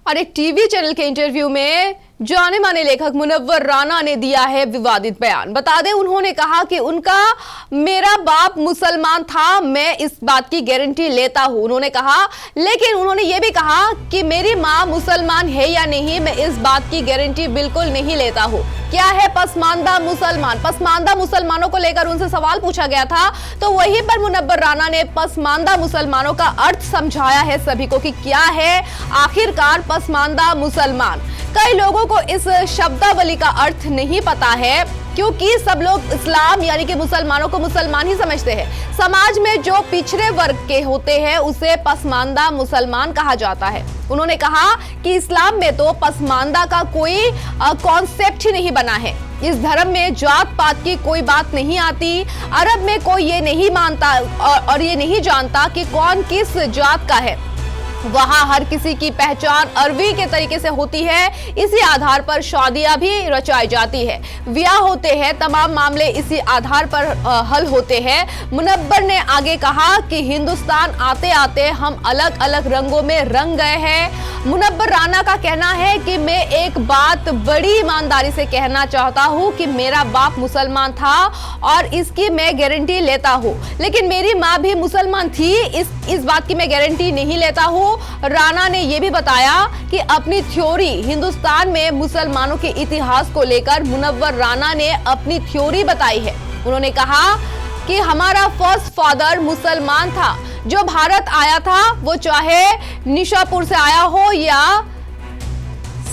और एक TV channel के इंटरव्यू में जाने माने लेखक मुनव्वर राना ने दिया है विवादित बयान। बता दें, उन्होंने कहा कि उनका मेरा बाप मुसलमान था, मैं इस बात की गारंटी लेता हूं। उन्होंने कहा, लेकिन उन्होंने ये भी कहा कि मेरी मां मुसलमान है या नहीं, मैं इस बात की गारंटी बिल्कुल नहीं लेता हूं। क्या है पसमानदा मुसलमान? पसमानदा मुसलमानों को लेकर उनसे सवाल पूछा गया था, तो वहीं पर मुनव्वर राना ने पसमानदा मुसलमानों का अर्थ समझाया है सभी को कि क्या है आखिरकार पसमानदा मुसलमान। कई लोगों को इस शब्दावली का अर्थ नहीं पता है, क्योंकि सब लोग इस्लाम यानी कि मुसलमानों को मुसलमान ही समझते हैं। समाज में जो पिछड़े वर्ग के होते हैं उसे पसमानदा मुसलमान कहा जाता है। उन्होंने कहा कि इस्लाम में तो पसमानदा का कोई कॉन्सेप्ट ही नहीं बना है। इस धर्म में जात पात की कोई बात नहीं आती। अरब में कोई ये नहीं मानता और ये नहीं जानता कि कौन किस जात का है। वहां हर किसी की पहचान अरबी के तरीके से होती है। इसी आधार पर शादियां भी रचाई जाती है, ब्याह होते हैं, तमाम मामले इसी आधार पर हल होते हैं। मुनव्वर ने आगे कहा कि हिंदुस्तान आते आते हम अलग अलग रंगों में रंग गए हैं। मुनव्वर राना का कहना है कि मैं एक बात बड़ी ईमानदारी से कहना चाहता हूं कि मेरा बाप मुसलमान था और इसकी मैं गारंटी लेता हूं, लेकिन मेरी मां भी मुसलमान थी, इस बात की मैं गारंटी नहीं लेता हूं। राणा ने यह भी बताया कि अपनी थ्योरी हिंदुस्तान में मुसलमानों के इतिहास को लेकर मुनव्वर राना ने अपनी थ्योरी बताई है। उन्होंने कहा कि हमारा फर्स्ट फादर मुसलमान था। जो भारत आया था वो चाहे निशापुर से आया हो या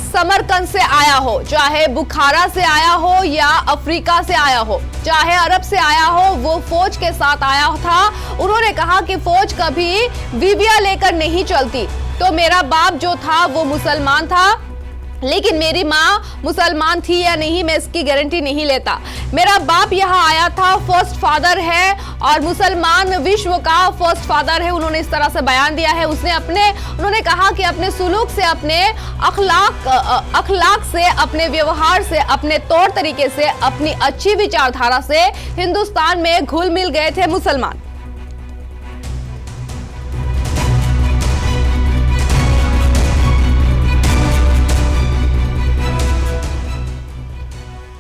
समरकंद से आया हो, चाहे बुखारा से आया हो या अफ्रीका से आया हो, चाहे अरब से आया हो, वो फौज के साथ आया था। उन्होंने कहा कि फौज कभी बीवियां लेकर नहीं चलती। तो मेरा बाप जो था वो मुसलमान था, लेकिन मेरी माँ मुसलमान थी या नहीं मैं इसकी गारंटी नहीं लेता। मेरा बाप यहाँ आया था, फर्स्ट फादर है और मुसलमान विश्व का फर्स्ट फादर है। उन्होंने इस तरह से बयान दिया है। उन्होंने कहा कि अपने सुलूक से, अपने अखलाक से, अपने व्यवहार से, अपने तौर तरीके से, अपनी अच्छी विचारधारा से हिंदुस्तान में घुल मिल गए थे मुसलमान।